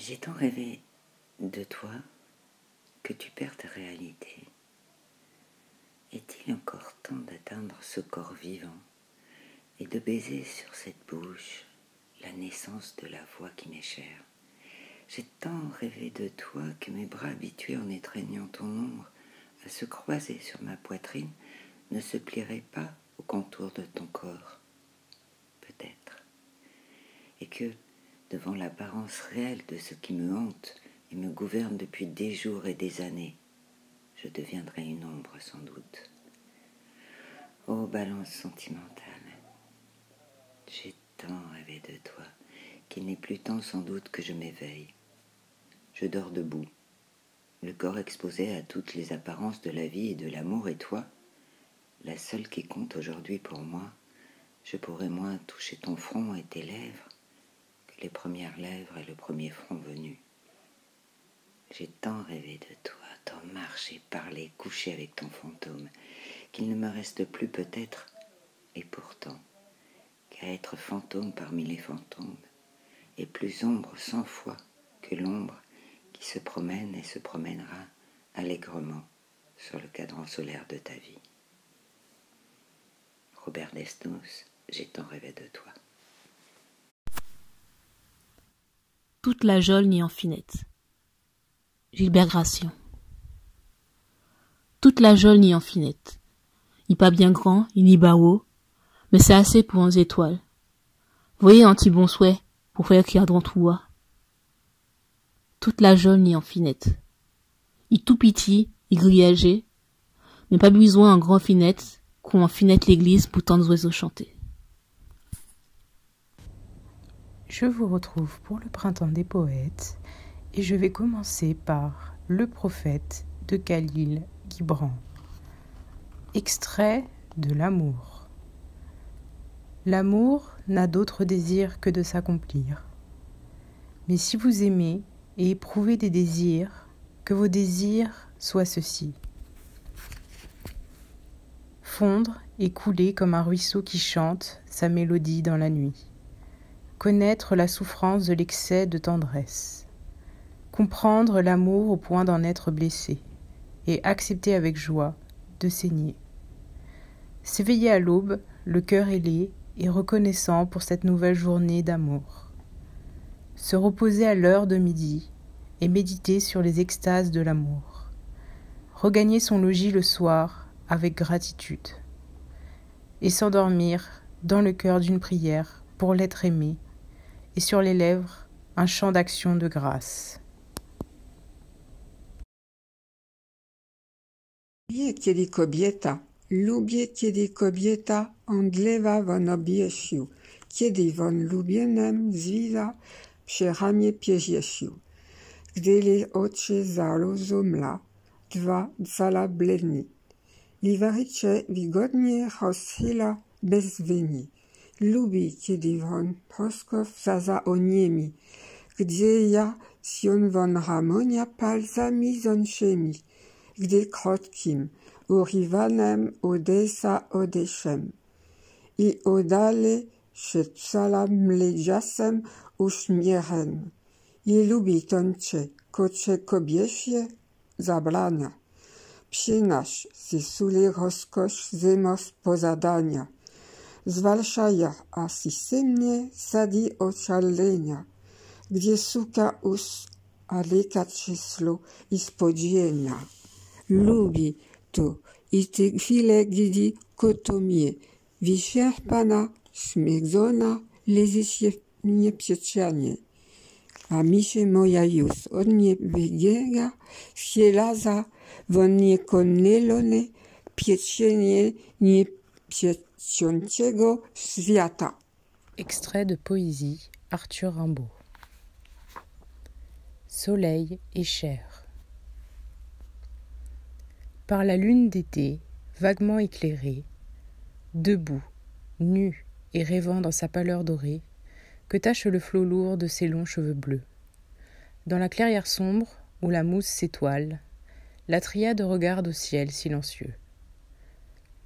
J'ai tant rêvé de toi que tu perds ta réalité. Est-il encore temps d'atteindre ce corps vivant et de baiser sur cette bouche la naissance de la voix qui m'est chère? J'ai tant rêvé de toi que mes bras habitués en étreignant ton ombre à se croiser sur ma poitrine ne se plieraient pas au contour de ton corps, peut-être, et que, devant l'apparence réelle de ce qui me hante et me gouverne depuis des jours et des années, je deviendrai une ombre sans doute. Ô balance sentimentale, j'ai tant rêvé de toi qu'il n'est plus temps sans doute que je m'éveille. Je dors debout, le corps exposé à toutes les apparences de la vie et de l'amour, et toi, la seule qui compte aujourd'hui pour moi, je pourrais moins toucher ton front et tes lèvres que les premières lèvres et le premier front venu. J'ai tant rêvé de toi, tant marché, parlé, couché avec ton fantôme, qu'il ne me reste plus peut-être, et pourtant, qu'à être fantôme parmi les fantômes, et plus ombre 100 fois que l'ombre qui se promène et se promènera allègrement sur le cadran solaire de ta vie. Robert Desnos, j'ai tant rêvé de toi. Toute la geôle ni en finette. Gilbert Gracian. Toute la geôle ni en finette. Il pas bien grand, il n'y pas haut, mais c'est assez pour 11 étoiles. Voyez un petit bon souhait pour faire qu'il y a dans tout bois. Toute la geôle ni en finette. Il tout petit, il grillagé, mais pas besoin un grand finette qu'on en finette l'église pour tant d'oiseaux chanter. Je vous retrouve pour le printemps des poètes et je vais commencer par Le prophète de Khalil Gibran. Extrait de L'amour. L'amour n'a d'autre désir que de s'accomplir. Mais si vous aimez et éprouvez des désirs, que vos désirs soient ceux-ci. Fondre et couler comme un ruisseau qui chante sa mélodie dans la nuit. Connaître la souffrance de l'excès de tendresse. Comprendre l'amour au point d'en être blessé et accepter avec joie de saigner. S'éveiller à l'aube, le cœur ailé et reconnaissant pour cette nouvelle journée d'amour. Se reposer à l'heure de midi et méditer sur les extases de l'amour. Regagner son logis le soir avec gratitude. Et s'endormir dans le cœur d'une prière pour l'être aimé et sur les lèvres un chant d'action de grâce. Kiedy kobieta, lubię kiedy kobieta omdlewa won obieściu, kiedy won lubienem zwisa przy ramię pieziesiu. Gdy jej oczy zarozumla, dwala bledni. Liwarycie wigodnie rozchyla bez wyni. Lubi, kiedy won troskow zaza oniemi, gdzie ja sion won ramonia palcami zonszymi, gdy krotkim, urywanem odesa odeszem. I odale przed psala mledziasem uśmiechem. I lubi toncze, kocze kobiesie zabrania. Przynasz ze suli rozkosz zemos pozadania. Zwalszaja, a systemnie sadi oczalenia, gdzie suka us, a leka czyslo i spodzienia. Lubi to i te chwile, gdy kotomie, wyczerpana, śmierdzona, leży się nieprzyjemnie. A misie moja już od niej wybiega, sielaza, won niekonelone, pieczenie nieprzyciącego świata. Extrait de poésie, Arthur Rimbaud. Soleil et chair. Par la lune d'été, vaguement éclairée, debout, nu et rêvant dans sa pâleur dorée, que tache le flot lourd de ses longs cheveux bleus. Dans la clairière sombre, où la mousse s'étoile, la triade regarde au ciel silencieux.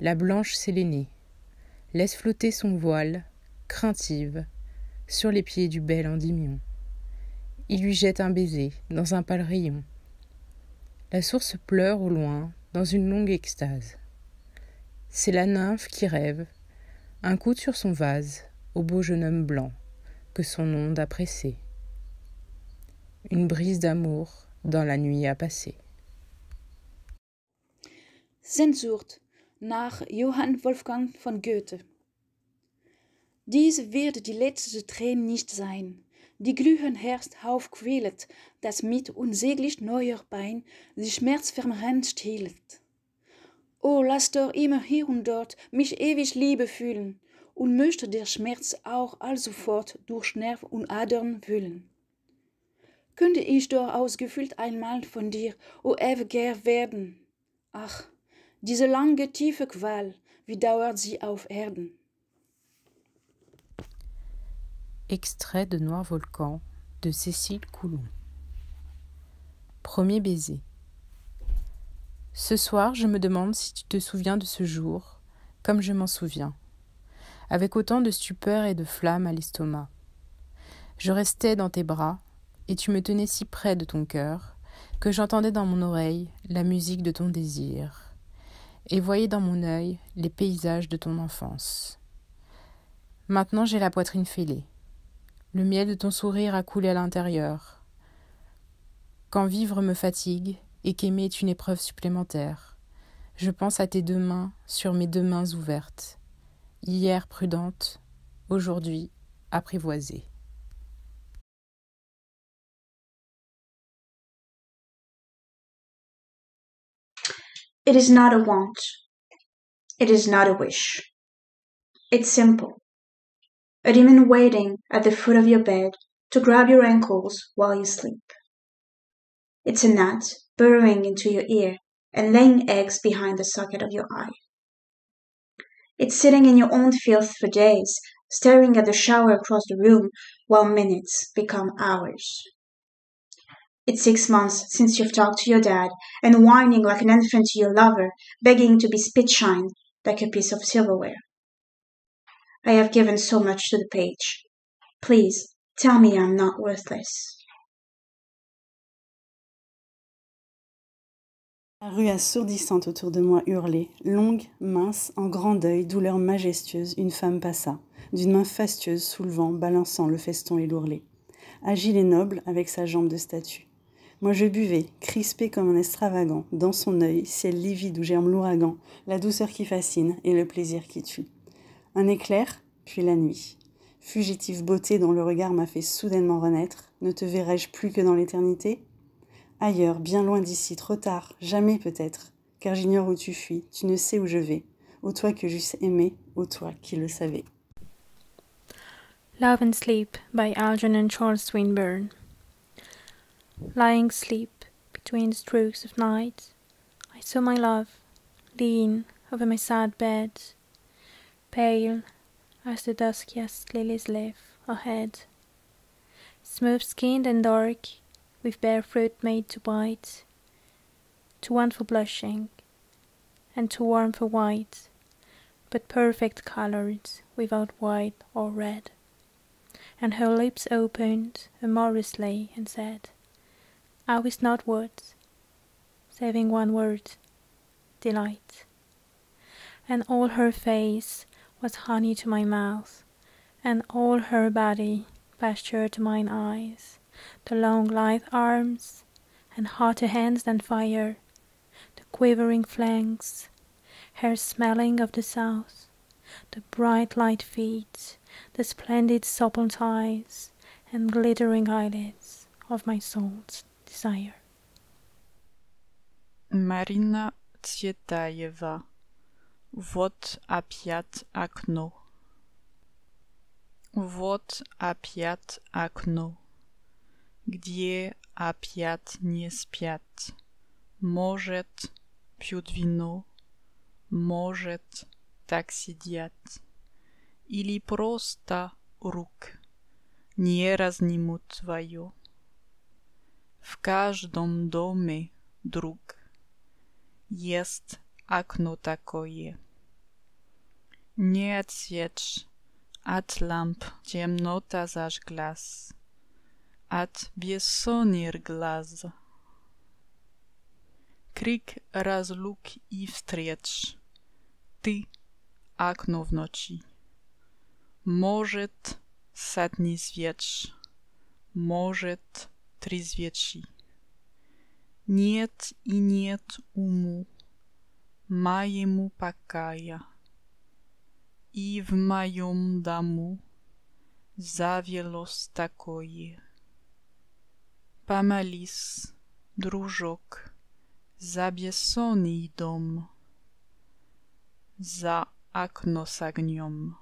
La blanche sélénée laisse flotter son voile, craintive, sur les pieds du bel Endymion. Il lui jette un baiser dans un pâle rayon. La source pleure au loin dans une longue extase. C'est la nymphe qui rêve, un coude sur son vase, au beau jeune homme blanc que son onde a pressé. Une brise d'amour dans la nuit a passé. Sehnsucht nach Johann Wolfgang von Goethe. Dies wird die letzte Träne nicht sein, die glühend Herz aufquält, das mit unsäglich neuer Pein die schmerzverbrennend stillt. O, lass doch immer hier und dort mich ewig Liebe fühlen und möchte der Schmerz auch alsofort durch Nerv und Adern wühlen. Könnte ich doch ausgefüllt einmal von dir, o ewiger werden. Ach, diese lange, tiefe Qual, wie dauert sie auf Erden? Extrait de Noir Volcan de Cécile Coulon. Premier baiser. Ce soir, je me demande si tu te souviens de ce jour, comme je m'en souviens, avec autant de stupeur et de flamme à l'estomac. Je restais dans tes bras, et tu me tenais si près de ton cœur, que j'entendais dans mon oreille la musique de ton désir, et voyais dans mon œil les paysages de ton enfance. Maintenant j'ai la poitrine fêlée. Le miel de ton sourire a coulé à l'intérieur. Quand vivre me fatigue et qu'aimer est une épreuve supplémentaire, je pense à tes deux mains sur mes deux mains ouvertes, hier prudente, aujourd'hui apprivoisée. It is not a want. It is not a wish. It's simple. A demon waiting at the foot of your bed to grab your ankles while you sleep. It's a gnat burrowing into your ear and laying eggs behind the socket of your eye. It's sitting in your own filth for days, staring at the shower across the room while minutes become hours. It's 6 months since you've talked to your dad and whining like an infant to your lover, begging to be spit-shined like a piece of silverware. I have given so much to the page. Please, tell me I'm not worthless. La rue assourdissante autour de moi hurlait, longue, mince, en grand deuil, douleur majestueuse, une femme passa, d'une main fastueuse soulevant, balançant le feston et l'ourlet. Agile et noble, avec sa jambe de statue. Moi je buvais, crispé comme un extravagant, dans son œil, ciel livide où germe l'ouragan, la douceur qui fascine et le plaisir qui tue. Un éclair, puis la nuit. Fugitive beauté dont le regard m'a fait soudainement renaître, ne te verrai-je plus que dans l'éternité ? Ailleurs, bien loin d'ici, trop tard, jamais peut-être, car j'ignore où tu fuis, tu ne sais où je vais, ô toi que j'eusse aimé, ô toi qui le savais. Love and Sleep by Algernon Charles Swinburne. Lying asleep between the strokes of night, I saw my love lean over my sad bed, pale as the duskiest lilies live ahead, smooth-skinned and dark, with bare fruit made to bite, too wan for blushing, and too warm for white, but perfect coloured without white or red. And her lips opened amorously and said, I was not words, saving one word, delight. And all her face was honey to my mouth, and all her body pasture to mine eyes, the long lithe arms, and hotter hands than fire, the quivering flanks, hair smelling of the south, the bright light feet, the splendid supple thighs, and glittering eyelids of my soul's desire. Marina Tsvetaeva. Вот опять окно. Вот опять окно, где опять не спят. Может, пьют вино, может, так сидят. Или просто рук не разнимут твое. В каждом доме, друг, есть окно такое. Не отсечь от ламп темнота зажглась. от бессонных глаз. Крик разлук и встреч, ты — окно в ночи. Может, сад не свеч, может, трезвечи. Нет и нет уму моему покая, и в моем дому завелось такое. Помолись, дружок, за бессонный дом, за окно с огнем.